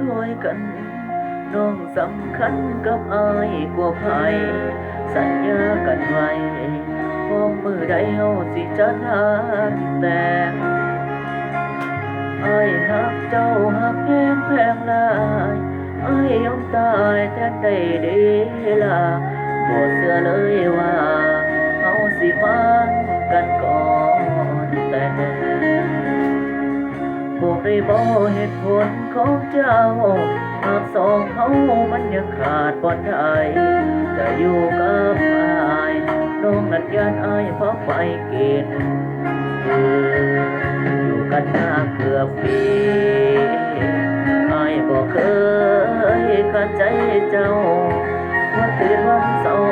ด้วยกันน้องสำคัญกับอายกว่าไผสัญญากันไว้พร้อมมือใดเฮาสิจัดงานแต่งอายฮักเจ้าฮักแพงแพงหลายอายยอมตายแทนได้เดล่ะบ่เชื่อเลยว่าเฮาสิมันกันก่อนแต่บอกได้บ่เหตุผลของเจ้าหากสองเฮามันยังขาดบ่ได้จะอยู่กับอายน้องนั้นยานอายเพราะไฟเกณฑ์อยู่กันมาเกือบปีอายบ่เคยขัดใจเจ้าวันคืนวันเสาร์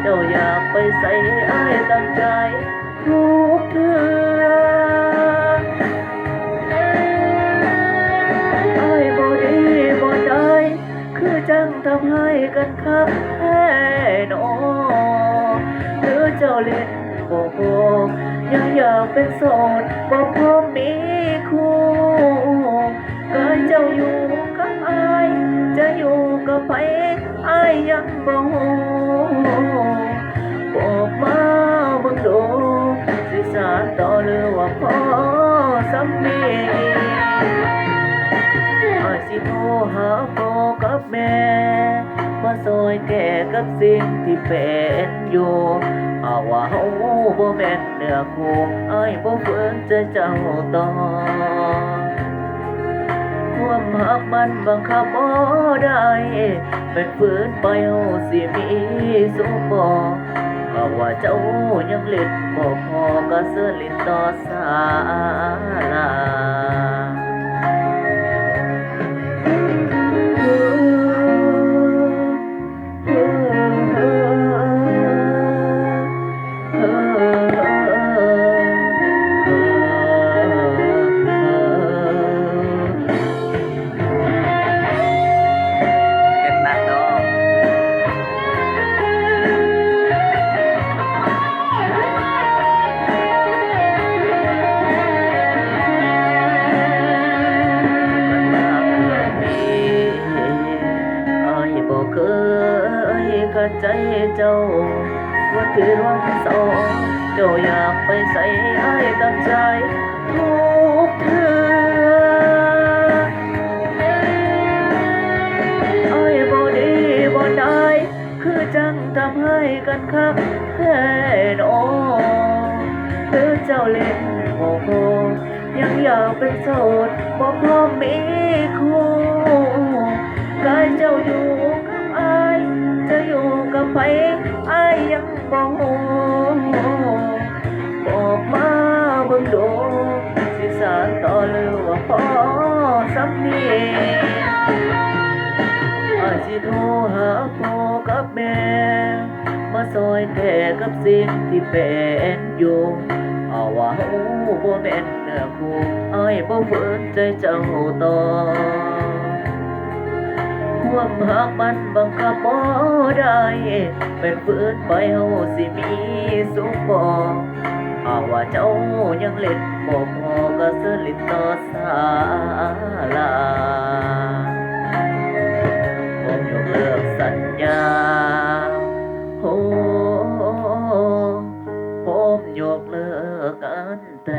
เจ้าอยากไปใส่อายตั้งใจทุกเดือนอายบ่ดีบ่ได้คือจังทำให้กันคักแท้หนอหรือเจ้าเล่นบ่พอยังอยากเป็นโสดบ่พร้อมมีคู่กายเจ้าอยู่กับอายจะอยู่กับไผอายยังบ่ฮู้บอกมาเบิ่งดูสิสานต่อหรือว่าพอสำนีอายสิโทรหาพ่อกับแม่มาซอยแก้กับสิ่งที่เป็นอยู่เอาว่าเฮาบ่แม่นเนื้อคู่อายบ่ฝืนใจเจ้าต่อความหักมันบังคับบ่ได้เป็นฝืนไปเฮาสิมีสุขบ่ก็ว่าเจ้ายังเล่นบ่พอก็เสื้อลิ้นต่อสาลาเคยขัดใจเจ้าว่าคืนวันเสาร์เจ้าอยากไปใส่อายตั้งใจทุกเทื่ออายบ่ดีบ่ได้คือจังทำให้กันคักแท้หนอหรือเจ้าเล่นโง่ยังอยากเป็นโสดบ่พร้อมมีคู่กายเจ้าอยู่จะอยู่กับไผอายยังบ่ฮู้บอกมาเบิ่งดูสิสานต่อหรือว่าพอสำนีอายสิโทรหาพ่อกับแม่มาซอยแก้กับสิ่งที่เป็นอยู่เอาว่าเฮาบ่แม่นเนื้อคู่อายบ่ฝืนใจเจ้าต่อความหักมันบังคับบ่ได้เป็นฝืนไปเฮาสิมีสุขบ่หากว่าเจ้ายังเล่นบ่พอก็เสื้อลิ้นต่อสาลาผมยกเลิกสัญญาโอ้ผมยกเลิกกันแต่